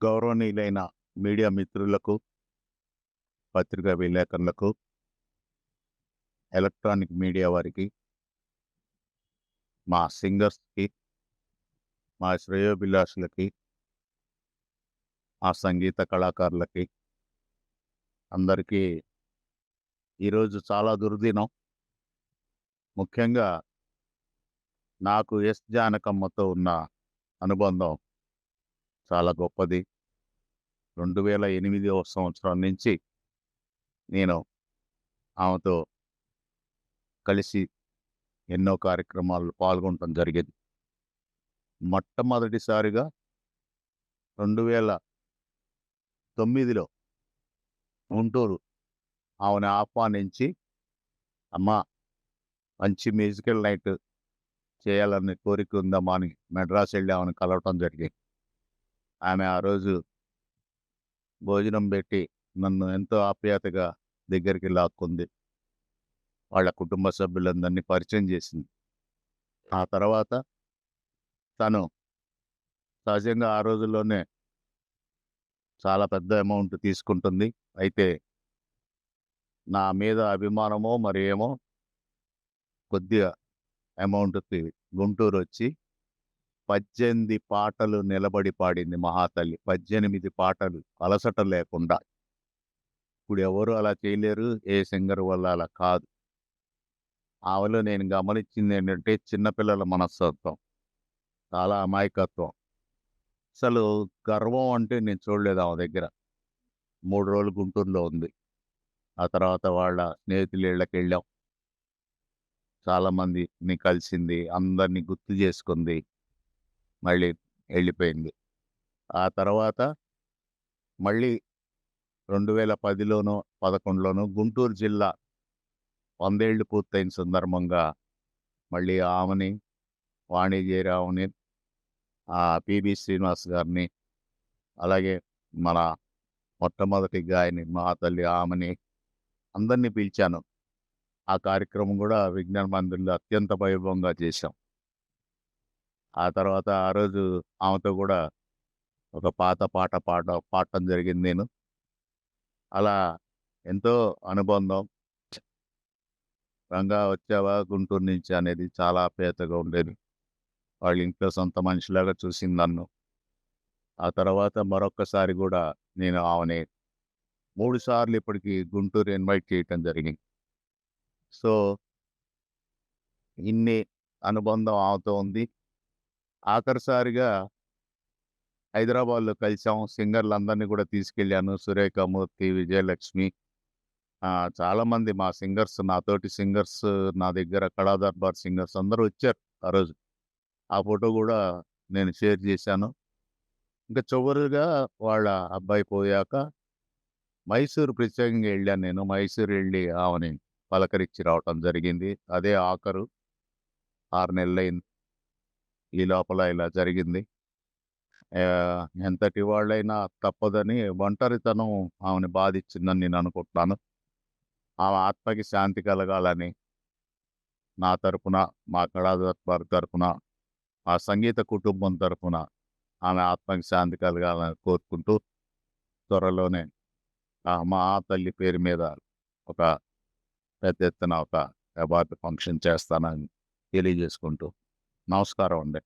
గౌరవనీయులైన మీడియా మిత్రులకు, పత్రికా విలేకరులకు, ఎలక్ట్రానిక్ మీడియా వారికి, మా సింగర్స్‌కి, మా శ్రేయోభిలాషులకి, మా సంగీత కళాకారులకి అందరికీ ఈరోజు చాలా దుర్దినం. ముఖ్యంగా నాకు ఎస్. జానకమ్మతో ఉన్న అనుబంధం చాలా గొప్పది. 2008వ సంవత్సరం నుంచి నేను ఆమెతో కలిసి ఎన్నో కార్యక్రమాల్లో పాల్గొనటం జరిగింది. మొట్టమొదటిసారిగా 2009లో గుంటూరు ఆమెను ఆహ్వానించి, "అమ్మా, మంచి మ్యూజికల్ నైట్ చేయాలనే కోరిక ఉందమ్మా" అని మెడ్రాస్ వెళ్ళి ఆమెను కలవటం జరిగింది. ఆమె ఆ రోజు భోజనం పెట్టి నన్ను ఎంతో ఆప్యాయతగా దగ్గరికి లాక్కుంది. వాళ్ళ కుటుంబ సభ్యులందరినీ పరిచయం చేసింది. ఆ తర్వాత తను సహజంగా ఆ రోజుల్లోనే చాలా పెద్ద అమౌంట్ తీసుకుంటుంది. అయితే నా మీద అభిమానమో మరి ఏమో కొద్దిగా అమౌంట్‌కి గుంటూరొచ్చి 18 పాటలు నిలబడి పాడింది మహాతల్లి. 18 పాటలు అలసట లేకుండా. ఇప్పుడెవరు అలా చేయలేరు. ఏ సింగర్ వల్ల అలా కాదు. ఆమెలో నేను గమనించిందేంటంటే చిన్న పిల్లల మనస్తత్వం. చాలా అమాయకత్వం. అసలు గర్వం అంటే నేను చూడలేదు ఆమె దగ్గర. 3 రోజులు గుంటూరులో ఉంది. ఆ తర్వాత వాళ్ళ స్నేహితుల ఇళ్ళకెళ్ళాం. చాలామందిని కలిసింది. అందరిని గుర్తు చేసుకుంది. మళ్ళీ ఎళ్ళిపోయింది. ఆ తర్వాత మళ్ళీ 2010లోనో, 11లోనో గుంటూరు జిల్లా 100 ఏళ్లు పూర్తయిన సందర్భంగా మళ్ళీ ఆమెని, వాణి జయరాంని, పిబి శ్రీనివాస్ గారిని, అలాగే మన మొట్టమొదటి గాయని మహాతల్లి ఆమెని అందరిని పిలిచాను. ఆ కార్యక్రమం గూడా విజ్ఞాన మందిర్‌లో అత్యంత వైభవంగా చేశాం. ఆ తర్వాత ఆ రోజు ఆమెతో గూడా ఒక పాత పాట పాడటం జరిగింది నేను. అలా ఎంతో అనుబంధం. "రంగా వచ్చావా గుంటూరు నుంచి" అనేది చాలా ఆప్యాయతగా ఉండేది. వాళ్ళ ఇంట్లో సొంత మనిషిలాగా చూసింది నన్ను. ఆ తర్వాత మరొక్కసారి గూడా నేను ఆమెని 3 సార్లు ఇప్పటికి గుంటూరు ఇన్వైట్ చేయటం జరిగింది. సో, ఇన్ని అనుబంధం ఆమెతో ఉంది. ఆఖరిసారిగా హైదరాబాద్‌లో కలిసాం. సింగర్‌లందరిని గూడా తీసుకెళ్ళాను. 'సురేఖమూర్తి', 'విజయలక్ష్మి', చాలామంది మా సింగర్స్, నాతోటి సింగర్స్, నా దగ్గర కళా దర్బార్ సింగర్స్ అందరూ వచ్చారు ఆ రోజు. ఆ ఫోటో గూడా నేను షేర్ చేశాను. ఇంకా చివరగా వాళ్ళ అబ్బాయి పోయాక మైసూర్ ప్రత్యేకంగా ఎళ్ళాను నేను. మైసూర్ ఎళ్ళి ఆమెని పలకరించి రావటం జరిగింది. అదే ఆఖరు. 6 నెలలయింది. ఈ లోపల ఇలా జరిగింది. ఎంతటి వాళ్ళైనా తప్పదని ఒంటరితనం ఆమెని బాధిచ్చిందని నేను అనుకుంటున్నాను. ఆమె ఆత్మకి శాంతి కలగాలని నా తరపున, మా కళా దర్బార్ తరపున, మా సంగీత కుటుంబం తరపున ఆమె ఆత్మకి శాంతి కలగాలని కోరుకుంటూ త్వరలోనే మా తల్లి పేరు మీద ఒక పెద్ద ఎత్తున ఒక అవార్డు ఫంక్షన్ చేస్తానని తెలియజేసుకుంటూ నమస్కారం అండి.